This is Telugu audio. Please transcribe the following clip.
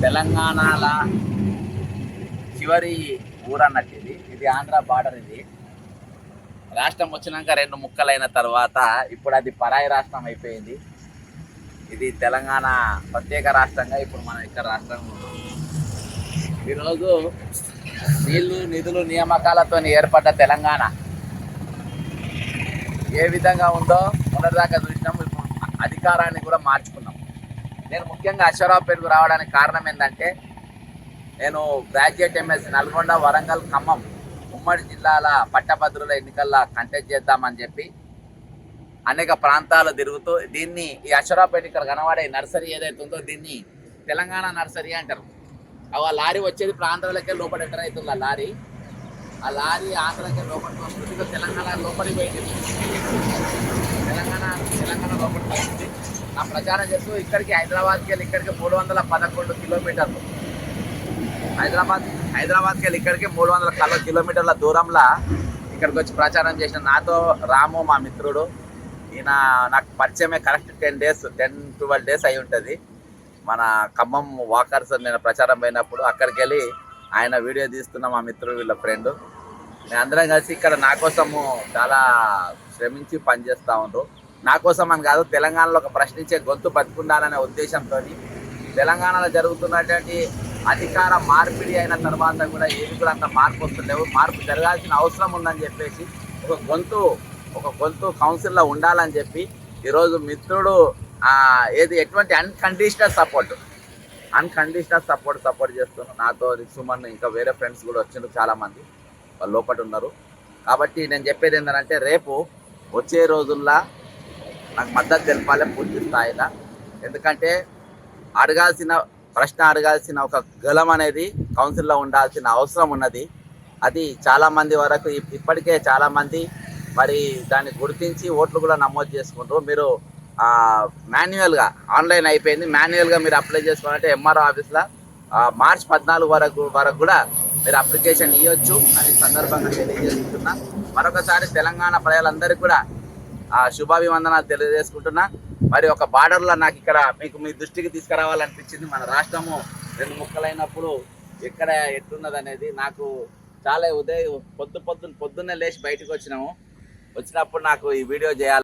తెలంగాణల చివరి ఊరు అన్నట్టు ఇది ఆంధ్ర బార్డర్. ఇది రాష్ట్రం వచ్చినాక రెండు ముక్కలైన తర్వాత ఇప్పుడు అది పరాయి రాష్ట్రం అయిపోయింది. ఇది తెలంగాణ ప్రత్యేక రాష్ట్రంగా ఇప్పుడు మనం ఇక్కడ రాష్ట్రం ఈరోజు నీళ్లు నిధులు నియామకాలతో ఏర్పడ్డ తెలంగాణ ఏ విధంగా ఉందో మొన్నటిదాకా చూసినాం. ఇప్పుడు అధికారాన్ని కూడా మార్చుకున్నాం. నేను ముఖ్యంగా అశ్వరావుపేటకు రావడానికి కారణం ఏంటంటే, నేను గ్రాడ్యుయేట్ ఎంఎస్ నల్గొండ, వరంగల్, ఖమ్మం ఉమ్మడి జిల్లాల పట్టభద్రుల ఎన్నికల్లో కంటెస్ట్ చేద్దామని చెప్పి అనేక ప్రాంతాలు తిరుగుతూ దీన్ని ఈ అశ్వరావుపేట ఇక్కడ కనబడే నర్సరీ ఏదైతే ఉందో దీన్ని తెలంగాణ నర్సరీ అంటారు. ఆ లారీ వచ్చేది ఇప్పుడు ఆంధ్రలోకే లోపల ఎంటర్ అవుతుంది. ఆ లారీ ఆంధ్రకే లోపలికి వస్తుంది. తెలంగాణ లోపలికి పోయింది. తెలంగాణ లోపలికి వస్తుంది. ఆ ప్రచారం చేస్తూ ఇక్కడికి హైదరాబాద్కి వెళ్ళి ఇక్కడికి 311 కిలోమీటర్లు, హైదరాబాద్కి వెళ్ళి ఇక్కడికి 300 కిలోమీటర్ల దూరంలో ఇక్కడికి వచ్చి ప్రచారం చేసిన నాతో రాము మా మిత్రుడు. ఈయన నాకు పరిచయమే కరెక్ట్ 10-12 డేస్ అయి ఉంటుంది. మన ఖమ్మం వాకర్స్ నేను ప్రచారం పోయినప్పుడు అక్కడికి వెళ్ళి ఆయన వీడియో తీస్తున్న మా మిత్రుడు వీళ్ళ ఫ్రెండ్ నేను అందరం కలిసి ఇక్కడ నా కోసము చాలా శ్రమించి పనిచేస్తూ ఉండ్రు. నా కోసం అని కాదు, తెలంగాణలో ఒక ప్రశ్నించే గొంతు బతుకుండాలనే ఉద్దేశంతో తెలంగాణలో జరుగుతున్నటువంటి అధికార మార్పిడి అయిన తర్వాత కూడా ఏది కూడా అంత మార్పు వస్తుండేవు. మార్పు జరగాల్సిన అవసరం ఉందని చెప్పేసి ఒక గొంతు కౌన్సిల్లో ఉండాలని చెప్పి ఈరోజు మిత్రుడు ఎటువంటి అన్కండిషనల్ సపోర్ట్ చేస్తున్నాను. నాతో సుమన్ ఇంకా వేరే ఫ్రెండ్స్ కూడా వచ్చిండ్రు, చాలామంది వాళ్ళు లోపల ఉన్నారు. కాబట్టి నేను చెప్పేది ఏంటంటే, రేపు వచ్చే రోజుల్లో నాకు మద్దతు తెలపాలి పూర్తి స్థాయిలో. ఎందుకంటే ప్రశ్న అడగాల్సిన ఒక గలం అనేది కౌన్సిల్లో ఉండాల్సిన అవసరం ఉన్నది. అది చాలామంది వరకు ఇప్పటికే చాలామంది మరి దాన్ని గుర్తించి ఓట్లు కూడా నమోదు చేసుకుంటారు. మీరు మాన్యువల్గా ఆన్లైన్ అయిపోయింది, మాన్యువల్గా మీరు అప్లై చేసుకోవాలంటే ఎంఆర్ఓ ఆఫీస్లో మార్చి 14 వరకు కూడా మీరు అప్లికేషన్ ఇవ్వచ్చు అని సందర్భంగా తెలియజేసుకుంటున్నా. మరొకసారి తెలంగాణ ప్రజలందరికీ కూడా శుభాభివందనాలు తెలియజేసుకుంటున్నా. మరి ఒక బార్డర్లో నాకు ఇక్కడ మీ దృష్టికి తీసుకురావాలనిపించింది. మన రాష్ట్రము రెండు ముక్కలైనప్పుడు ఎక్కడ ఎట్లున్నది అనేది నాకు చాలా పొద్దున్నే లేచి బయటకు వచ్చినప్పుడు నాకు ఈ వీడియో చేయాలి.